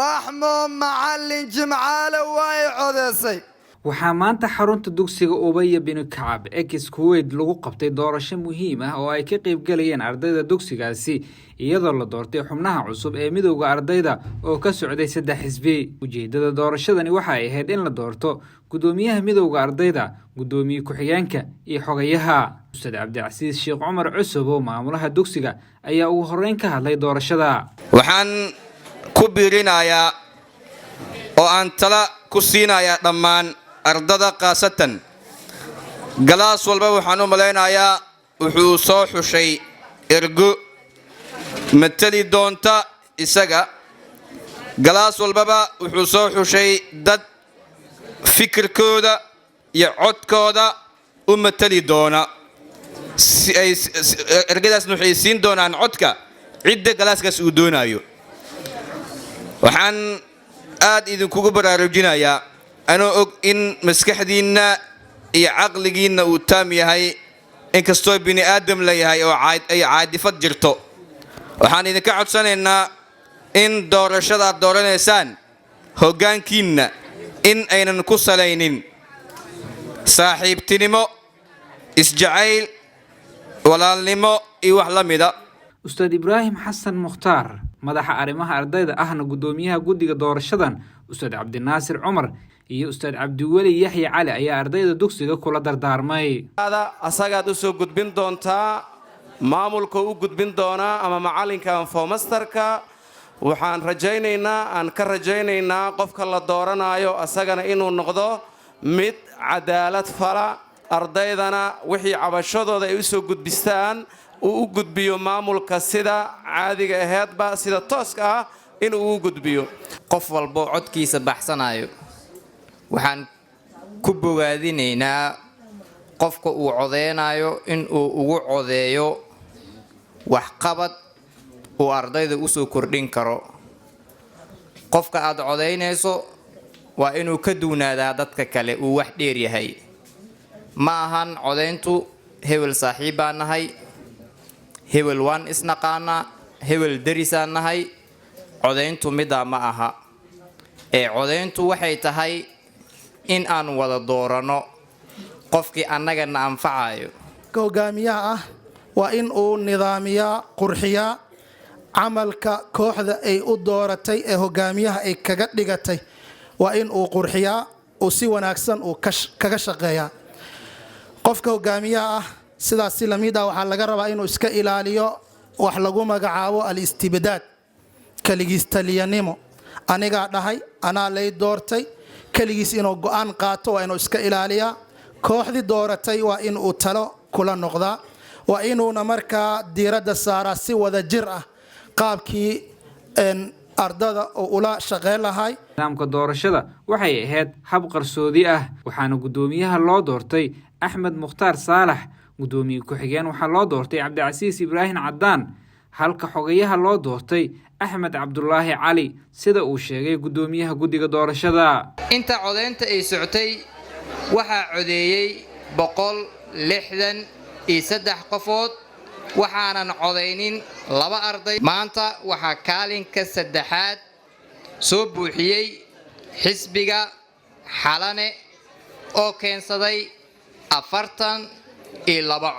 رحمة معلن جمعالة واي عدسي waxaa maanta xarunta dugsiga Ubaya bin Kacab ee Kuwait lagu qabtay doorasho muhiim ah oo ay ka qayb galayeen ardayda dugsigaasi iyadoo la doortay xubnaha cusub ee midowga ardayda oo ka socday 3 xisbi. Ujeedada doorashadani waxa ay ahayd in la doorto gudoomiyaha midowga ardayda, gudoomiye ku-xigeenka iyo xogayaha. Ustaad Cabdicasiis Sheekh Cumar Cusub oo maamulaha dugsiga ayaa ugu horeyn ka hadlay doorashada. Waxaan ku biirinayaa oo aan tala ku siinayaa dhammaan ardada qaasatan galaas walba waxaan u maleynayaa wuxuu soo xushay ergo matali doonta isaga galaas walbaba wuxuu soo xushay dad fikirkooda iyo codkooda u matali doona ergadaas waxay siin doonaan codka cidda galaaskaas uu doonayo. waxaan aad idinkugu baraarujinayaa anoo og in maskaxdiinna iyo caqligiinna uu taam yahay inkastoo bini aadam la yahay oo ay caadifad jirto. waxaan idinka codsanaynaa in doorashada aad dooranaysaan hoggaankiinna in aynan ku salaynin saaxiibtinimo, isjacayl, walaalnimo iyo wax la mida. Ustaad Ibraahim Xasan Mukhtaar madaxa arrimaha ardayda ahna gudoomiyaha guddiga doorashadan Ustaad Cabdinaasir Cumar iyo Ustaad Cabdiwali Yaxya Cali ayaa ardayda dugsiga kula dardaarmay. asagaad u soo gudbin doontaa maamulka u gudbin doona ama macalinka fomasterka waxaan ka rajaynaynaa qofka la dooranayo asagana inuu noqdo mid cadaalad fala ardaydana wixii cabashadooda ay u soo gudbistaan uu u gudbiyo maamulka sida caadiga ahaydba sida tooska ah inuu u gudbiyo. qof walba codkiisa baxsanayo waxaan ku bogaadinaynaa qofka uu codeynayo in uu ugu codeeyo wax qabad oo ardayda u soo kordhin karo. qofka aad codeynayso waa inuu ka duunaadaa dadka kale uu wax dheer yahay. ma ahan codeyntu hebel saaxiibaan nahay, hebel waan isnaqaana, hebel darisaan nahay. codeyntu midaa ma aha ee codeyntu waxay tahay in aan wada doorano qofkii annagana anfacayo. hogaamiyaha ah waa in uu nidaamiyaa qurxiyaa camalka kooxda ay u dooratay ee hogaamiyaha ay kaga dhigatay waa in uu qurxiyaa oo si wanaagsan uu kaga shaqeeyaa. qofka hogaamiyaha ah sidaas si lamid ah waxaa laga rabaa inuu iska ilaaliyo wax lagu magacaabo al-istibdaad, kaligiis taliyanimo. anigaa dhahay, anaa lay doortay, kaligiis inuu go'aan qaato waa inuu iska ilaaliyaa. kooxdii dooratay waa in uu talo kula noqdaa, waa inuuna markaa diiradda saaraa si wada jir ah qaabkii ardada oo ula shaqeyn lahay. nidaamka doorashada waxay ahayd hab qarsoodi ah waxaana gudoomiyaha loo doortay Axmed Mukhtaar Saalax, gudoomiye ku-xigeen waxaa loo doortay Cabdicasiis Ibraahim Cadaan, halka xogayaha loo doortay Axmed Cabdullaahi Cali sida uu sheegay gudoomiyaha guddiga doorashada. inta codeynta ay socotay waxaa codeeyay 163 qofood waxaanan codeynin 2 arday. maanta waxaa kaalinka saddexaad soo buuxiyay xisbiga Xalane oo keensaday 42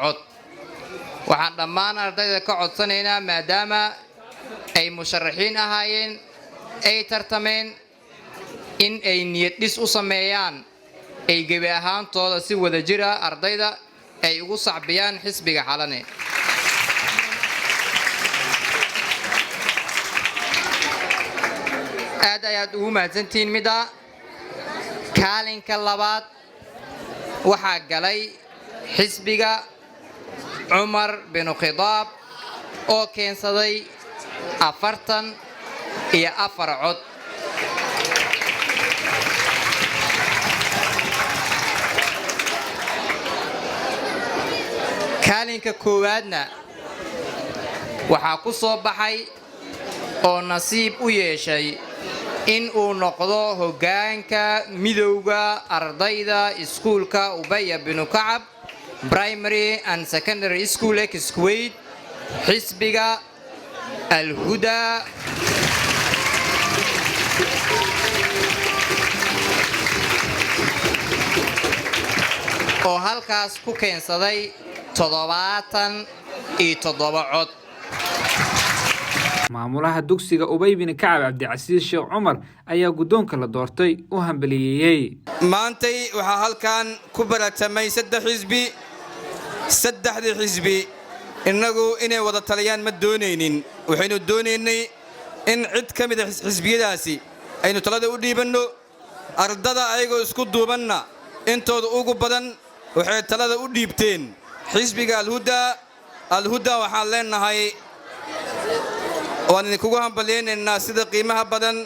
cod. waxaan dhammaan ardayda ka codsanaynaa maadaama ay musharaxiin ahaayeen ay tartameen in ay niyad dhis u sameeyaan ay gebi ahaantooda si wada jira ardayda ay ugu sacbiyaan xisbiga Xalane. aad ayaad ugu mahadsantihiin. midda kaalinka labaad waxaa galay xisbiga Cumar bin Khidaab oo keensaday 44 cod. kaalinka koowaadna waxaa ku soo baxay oo nasiib u yeeshay in uu noqdo hoggaanka midowga ardayda iskuulka Ubaya bin Kacab Primary and Secondary School Kuwait xisbiga Al-Huda oo halkaas ku keensaday 77 cod. maamulaha dugsiga Ubay bin Kacab Cabdicasiis Sheekh Cumar ayaa guddoonka la doortay u hambaliyeeyay. maantay waxaa halkan ku baratamay 3 xisbi. 3 xisbi innagu inay wada taliyaan ma doonaynin. waxaynu doonaynay in cid ka mid ah xisbiyadaasi aynu talada u dhiibanno. ardada ayagoo isku duubanna intooda ugu badan waxay talada u dhiibteen xisbiga Al-Huda waxaan leenahay waan idinkugu hambaliyaynaynaa sida qiimaha badan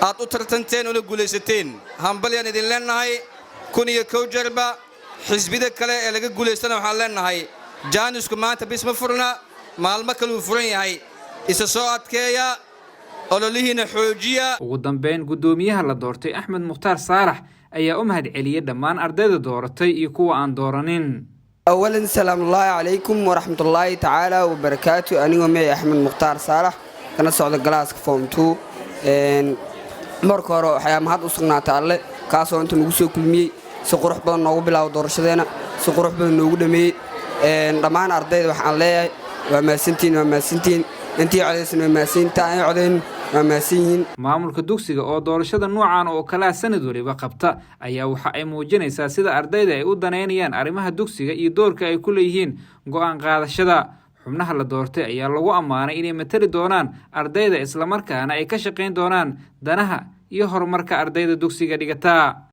aad u tartanteen una guulaysateen. hambalyaan idin leenahay 1 jeerba. xisbida kale ee laga guulaystana waxaan leenahay jaanisku maanta bisma furna maalmo kale uu furan yahay. isa soo adkeeya ololihiina xoojiya. ugu dambeyn guddoomiyaha la doortay Axmed Mukhtaar Saalax ayaa u mahadceliyay dhammaan ardayda dooratay iyo kuwa aan dooranin. أولاً السلام الله عليكم ورحمة الله تعالى وبركاته. أنا معي أحمد مختار صالح كنا سعود جلاس فوم 2 مركورو حياة مهد أصلنا تعالى كاسو أنتم نقصوا كلمي سقروح بدن نوجو بلا ودرشدنا سقروح بدن نوجو دمي رمان أرضي وحنا لا وما سنتين أنتي على وما سنتين عدين وما سين. maamulka dugsiga oo doorashada noocan oo kala sanad waliba qabta ayaa waxa ay muujinaysaa sida ardayda ay u daneynayaan arrimaha dugsiga iyo doorka ay ku leeyihiin go'aan qaadashada. xubnaha la doortay ayaa lagu ammaanay inay matali doonaan ardayda isla markaana ay ka shaqeyn doonaan danaha iyo horumarka ardayda dugsiga dhigata.